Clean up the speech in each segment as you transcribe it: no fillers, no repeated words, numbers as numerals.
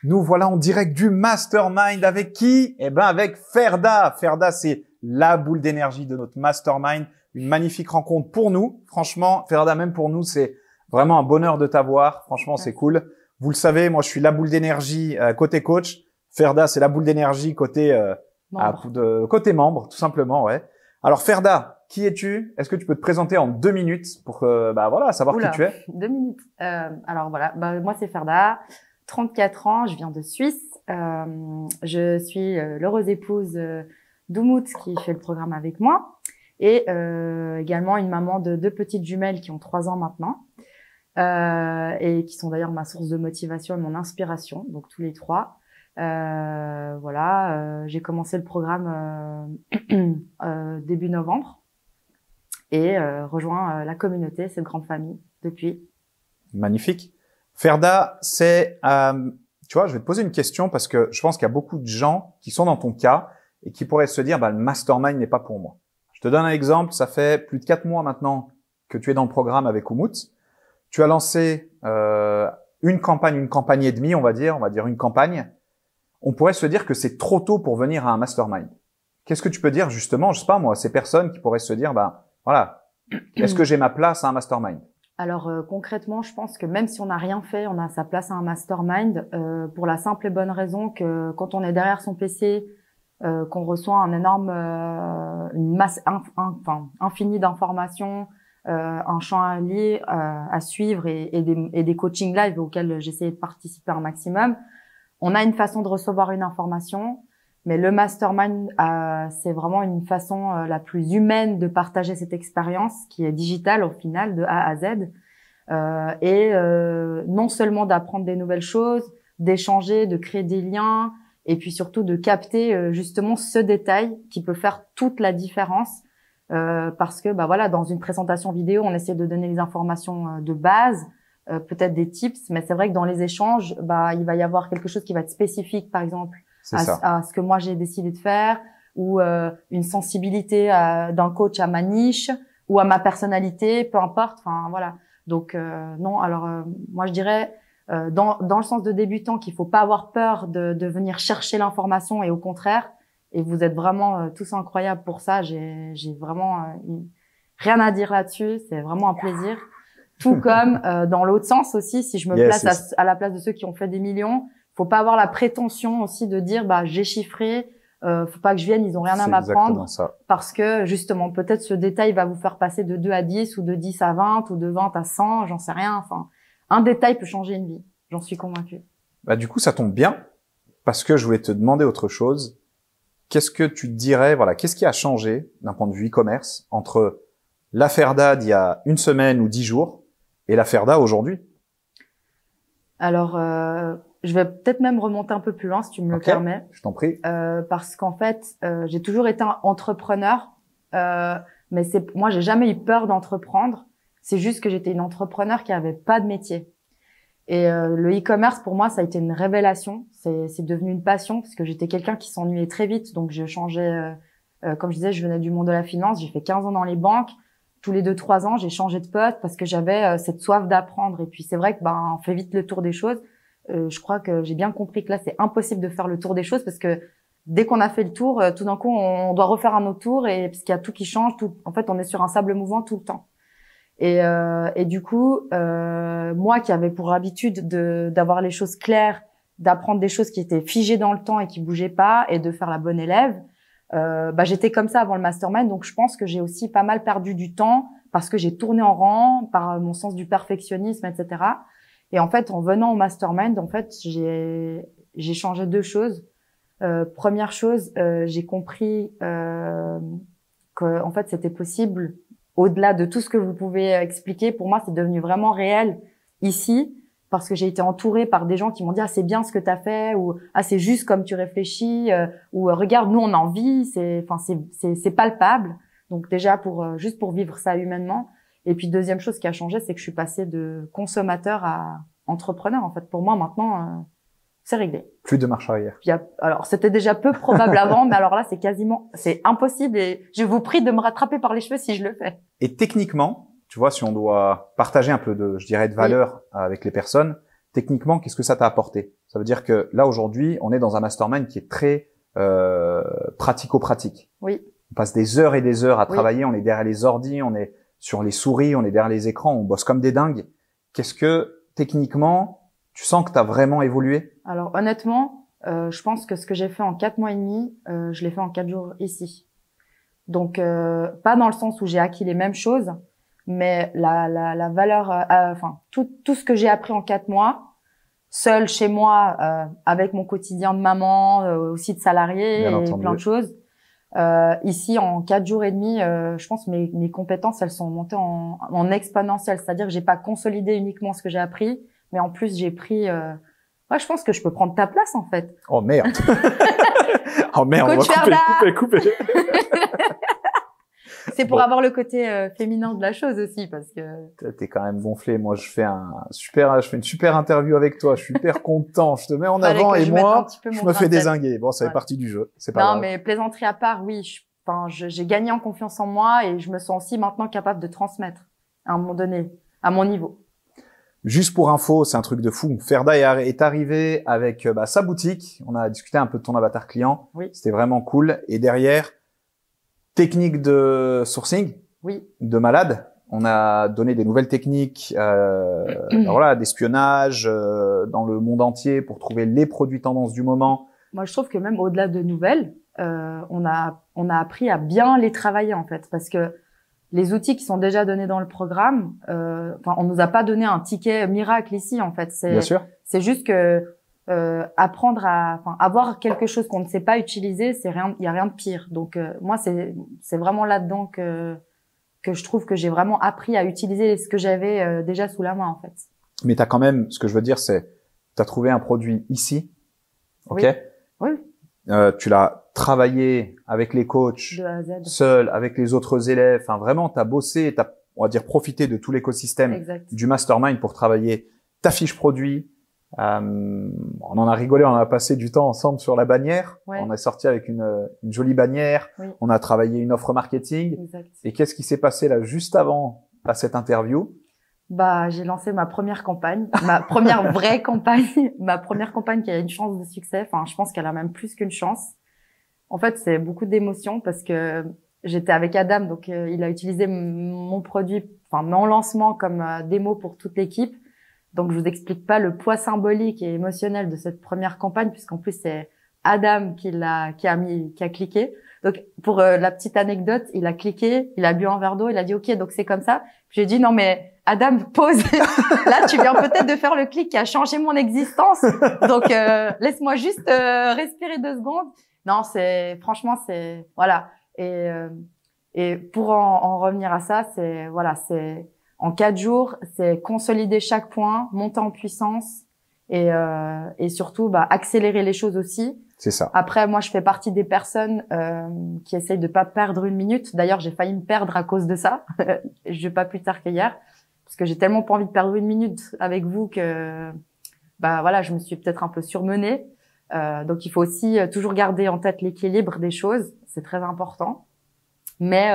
Nous voilà en direct du Mastermind avec qui? Eh ben, avec Ferda. Ferda, c'est la boule d'énergie de notre Mastermind. Une magnifique rencontre pour nous. Franchement, Ferda, même pour nous, c'est vraiment un bonheur de t'avoir. Franchement, c'est cool. Vous le savez, moi, je suis la boule d'énergie côté coach. Ferda, c'est la boule d'énergie côté côté membre, tout simplement, ouais. Alors, Ferda, qui es-tu? Est-ce que tu peux te présenter en 2 minutes pour voilà, savoir qui tu es? 2 minutes. Alors voilà, moi c'est Ferda, 34 ans, je viens de Suisse. Je suis l'heureuse épouse d'Umut qui fait le programme avec moi et également une maman de 2 petites jumelles qui ont 3 ans maintenant et qui sont d'ailleurs ma source de motivation et mon inspiration, donc tous les 3. J'ai commencé le programme début novembre et rejoint la communauté, cette grande famille depuis. Magnifique. Ferda, c'est tu vois, je vais te poser une question parce que je pense qu'il y a beaucoup de gens qui sont dans ton cas et qui pourraient se dire le mastermind n'est pas pour moi. Je te donne un exemple, ça fait plus de 4 mois maintenant que tu es dans le programme avec Umut. Tu as lancé une campagne et demie, on va dire une campagne. On pourrait se dire que c'est trop tôt pour venir à un mastermind. Qu'est-ce que tu peux dire justement, je sais pas moi, ces personnes qui pourraient se dire voilà, est-ce que j'ai ma place à un mastermind? Alors concrètement, je pense que même si on n'a rien fait, on a sa place à un mastermind pour la simple et bonne raison que quand on est derrière son PC, qu'on reçoit un énorme, une masse infinie d'informations, un champ à lire, à suivre et des coachings live auxquels j'essayais de participer un maximum. On a une façon de recevoir une information, mais le mastermind, c'est vraiment une façon la plus humaine de partager cette expérience qui est digitale au final de A à Z. Non seulement d'apprendre des nouvelles choses, d'échanger, de créer des liens, et puis surtout de capter justement ce détail qui peut faire toute la différence. Parce que dans une présentation vidéo, on essaie de donner les informations de base, peut-être des tips, mais c'est vrai que dans les échanges, il va y avoir quelque chose qui va être spécifique, par exemple, à ce que moi j'ai décidé de faire, ou une sensibilité d'un coach à ma niche ou à ma personnalité, peu importe. Enfin voilà. Donc non. Alors moi je dirais dans le sens de débutant qu'il faut pas avoir peur de venir chercher l'information et au contraire. Et vous êtes vraiment tous incroyables pour ça. J'ai vraiment rien à dire là-dessus. C'est vraiment un plaisir. Tout comme dans l'autre sens aussi, si je me place à la place de ceux qui ont fait des millions, faut pas avoir la prétention aussi de dire j'ai chiffré, faut pas que je vienne, ils ont rien à m'apprendre, parce que justement peut-être ce détail va vous faire passer de 2 à 10 ou de 10 à 20 ou de 20 à 100, j'en sais rien. Enfin, un détail peut changer une vie, j'en suis convaincue. Du coup, ça tombe bien parce que je voulais te demander autre chose. Qu'est-ce que tu te dirais, qu'est-ce qui a changé d'un point de vue e-commerce entre la Ferda d'il y a 1 semaine ou 10 jours et la Ferda aujourd'hui? Alors, je vais peut-être même remonter un peu plus loin, si tu me le permets. Je t'en prie. Parce qu'en fait, j'ai toujours été un entrepreneur, mais moi, j'ai jamais eu peur d'entreprendre. C'est juste que j'étais une entrepreneur qui avait pas de métier. Et le e-commerce, pour moi, ça a été une révélation. C'est devenu une passion parce que j'étais quelqu'un qui s'ennuyait très vite. Donc, je changeais, comme je disais, je venais du monde de la finance. J'ai fait 15 ans dans les banques. Tous les 2-3 ans, j'ai changé de poste parce que j'avais cette soif d'apprendre. Et puis, c'est vrai que on fait vite le tour des choses. Je crois que j'ai bien compris que là, c'est impossible de faire le tour des choses parce que dès qu'on a fait le tour, tout d'un coup, on doit refaire un autre tour et parce qu'il y a tout qui change. En fait, on est sur un sable mouvant tout le temps. Et du coup, moi qui avais pour habitude d'avoir les choses claires, d'apprendre des choses qui étaient figées dans le temps et qui bougeaient pas et de faire la bonne élève, j'étais comme ça avant le mastermind. Donc je pense que j'ai aussi pas mal perdu du temps parce que j'ai tourné en rang par mon sens du perfectionnisme, etc. Et en fait, en venant au mastermind, j'ai changé 2 choses. Première chose, j'ai compris que en fait c'était possible. Au-delà de tout ce que vous pouvez expliquer, pour moi, c'est devenu vraiment réel ici parce que j'ai été entourée par des gens qui m'ont dit c'est bien ce que tu as fait ou c'est juste comme tu réfléchis ou regarde, nous on a envie, c'est palpable. Donc déjà juste pour vivre ça humainement. Et puis deuxième chose qui a changé, c'est que je suis passée de consommateur à entrepreneur. En fait, pour moi maintenant, c'est réglé. Plus de marche arrière. Alors, c'était déjà peu probable avant, mais alors là, c'est impossible et je vous prie de me rattraper par les cheveux si je le fais. Et techniquement, tu vois, si on doit partager un peu de valeur avec les personnes, techniquement, qu'est-ce que ça t'a apporté? Ça veut dire que là, aujourd'hui, on est dans un mastermind qui est très pratico-pratique. Oui. On passe des heures et des heures à Oui. travailler, on est derrière les ordis, on est sur les souris, on est derrière les écrans, on bosse comme des dingues. Qu'est-ce que, techniquement, tu sens que tu as vraiment évolué? Alors honnêtement, je pense que ce que j'ai fait en 4 mois et demi, je l'ai fait en 4 jours ici. Donc pas dans le sens où j'ai acquis les mêmes choses, mais la valeur, enfin tout ce que j'ai appris en 4 mois, seule chez moi, avec mon quotidien de maman, aussi de salarié Bien et entendu. plein de choses. Ici, en 4 jours et demi, je pense que mes compétences, elles sont montées en exponentielle. C'est-à-dire que j'ai pas consolidé uniquement ce que j'ai appris, mais en plus, j'ai pris... Ouais, je pense que je peux prendre ta place, en fait. Oh merde. Oh merde, Coach on va Ferda. couper. C'est pour Bon. avoir le côté féminin de la chose aussi, parce que... T'es quand même gonflé. Moi, je fais une super interview avec toi. Je suis hyper content. Je te mets en Fallait avant que et je mette un moi, petit peu je mon me grain fais de sel. dézinguer. Bon, ça fait Ouais. partie du jeu. C'est pas Non, grave. mais plaisanterie à part, oui. J'ai gagné en confiance en moi et je me sens aussi maintenant capable de transmettre à un moment donné, à mon niveau. Juste pour info, c'est un truc de fou. Ferda est arrivé avec sa boutique. On a discuté un peu de ton avatar client. Oui. C'était vraiment cool. Et derrière, technique de sourcing, Oui. de malade. On a donné des nouvelles techniques, voilà, d'espionnage dans le monde entier pour trouver les produits tendances du moment. Moi, je trouve que même au-delà de nouvelles, on a appris à bien les travailler, en fait, parce que les outils qui sont déjà donnés dans le programme, on nous a pas donné un ticket miracle ici, en fait. Bien sûr. C'est juste que apprendre avoir quelque chose qu'on ne sait pas utiliser, il y a rien de pire. Donc moi, c'est vraiment là-dedans que je trouve que j'ai vraiment appris à utiliser ce que j'avais déjà sous la main, en fait. Mais t'as quand même, ce que je veux dire, c'est, t'as trouvé un produit ici, ok? Oui. Tu l'as travaillé avec les coachs, De A à Z. seul, avec les autres élèves. Enfin, vraiment, t'as bossé, t'as, on va dire, profité de tout l'écosystème Exact. du mastermind pour travailler ta fiche produit. On en a rigolé, on a passé du temps ensemble sur la bannière. Ouais. On est sorti avec une jolie bannière. Oui. On a travaillé une offre marketing. Exact. Et qu'est-ce qui s'est passé là juste avant à cette interview? J'ai lancé ma première campagne, ma première vraie campagne, ma première campagne qui a une chance de succès. Enfin, je pense qu'elle a même plus qu'une chance. En fait, c'est beaucoup d'émotions parce que j'étais avec Adam, donc il a utilisé mon produit, mon lancement comme démo pour toute l'équipe. Donc, je vous explique pas le poids symbolique et émotionnel de cette première campagne, puisqu'en plus c'est Adam qui a cliqué. Donc, pour la petite anecdote, il a cliqué, il a bu un verre d'eau, il a dit OK, donc c'est comme ça. J'ai dit non mais Adam, pause. Là, tu viens peut-être de faire le clic qui a changé mon existence. Donc, laisse-moi juste respirer 2 secondes. Non, franchement, voilà. Et pour en revenir à ça, c'est en 4 jours, c'est consolider chaque point, monter en puissance et surtout, accélérer les choses aussi. C'est ça. Après, moi, je fais partie des personnes qui essayent de pas perdre une minute. D'ailleurs, j'ai failli me perdre à cause de ça. Je vais pas plus tard qu'hier, parce que j'ai tellement pas envie de perdre une minute avec vous que, je me suis peut-être un peu surmenée. Donc, il faut aussi toujours garder en tête l'équilibre des choses. C'est très important. Mais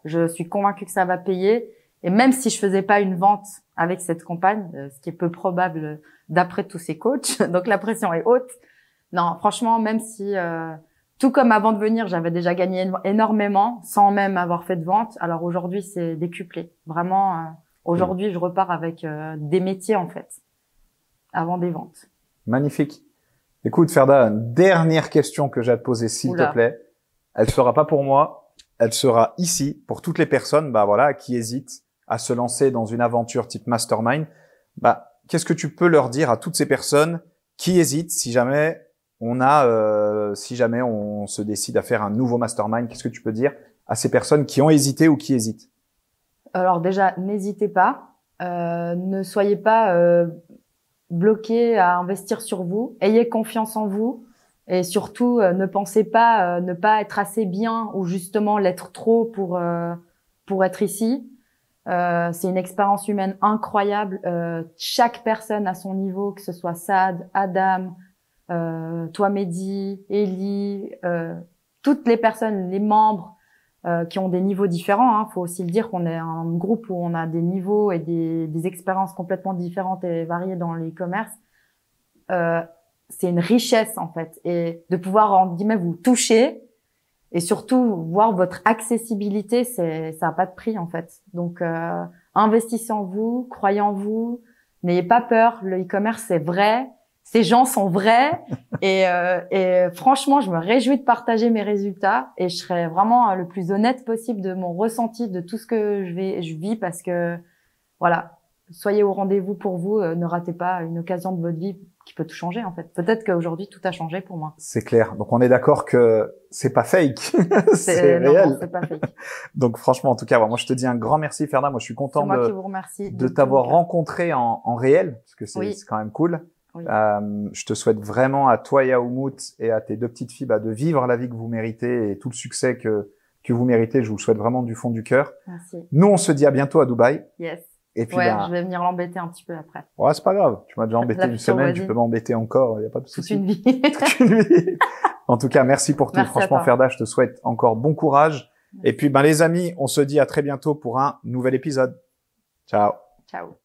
je suis convaincue que ça va payer. Et même si je faisais pas une vente avec cette campagne, ce qui est peu probable d'après tous ces coachs, donc la pression est haute. Non, franchement, même si, tout comme avant de venir, j'avais déjà gagné énormément sans même avoir fait de vente, alors aujourd'hui, c'est décuplé. Vraiment, aujourd'hui, je repars avec des métiers, en fait, avant des ventes. Magnifique. Écoute, Ferda, une dernière question que j'ai à te poser, s'il te plaît. Elle sera pas pour moi, elle sera ici pour toutes les personnes, qui hésitent à se lancer dans une aventure type mastermind. Qu'est-ce que tu peux leur dire à toutes ces personnes qui hésitent si jamais on se décide à faire un nouveau mastermind? Qu'est-ce que tu peux dire à ces personnes qui ont hésité ou qui hésitent? Alors déjà, n'hésitez pas, ne soyez pas bloqués à investir sur vous, ayez confiance en vous et surtout ne pensez pas ne pas être assez bien ou justement l'être trop pour être ici. C'est une expérience humaine incroyable. Chaque personne à son niveau, que ce soit Saad, Adam, toi Mehdi, Ellie, toutes les personnes, les membres, qui ont des niveaux différents. Hein. Faut aussi le dire qu'on est un groupe où on a des niveaux et des expériences complètement différentes et variées dans l'e-commerce. C'est une richesse en fait, et de pouvoir en guillemets vous toucher et surtout voir votre accessibilité, ça a pas de prix en fait. Donc investissez en vous, croyez en vous, n'ayez pas peur. Le e-commerce c'est vrai. Ces gens sont vrais et franchement, je me réjouis de partager mes résultats et je serai vraiment le plus honnête possible de mon ressenti, de tout ce que je vis parce que voilà, soyez au rendez-vous pour vous, ne ratez pas une occasion de votre vie qui peut tout changer en fait. Peut-être qu'aujourd'hui tout a changé pour moi. C'est clair. Donc on est d'accord que c'est pas fake, c'est non, réel. Non, c'est pas fake. Donc franchement, en tout cas, moi je te dis un grand merci Ferda. Moi je suis content moi qui vous remercie de t'avoir rencontré en réel parce que c'est quand même cool. Oui. Je te souhaite vraiment à toi et à Oumout et à tes deux petites filles de vivre la vie que vous méritez et tout le succès que vous méritez. Je vous le souhaite vraiment du fond du cœur. Merci. Nous, on se dit à bientôt à Dubaï. Yes. Et puis, je vais venir l'embêter un petit peu après. Ouais, c'est pas grave. Tu m'as déjà embêté une semaine, tu peux m'embêter encore. Il y a pas de souci. Toute une vie. Toute une vie. En tout cas, merci pour tout. Merci franchement, Ferda, je te souhaite encore bon courage. Merci. Et puis, les amis, on se dit à très bientôt pour un nouvel épisode. Ciao. Ciao.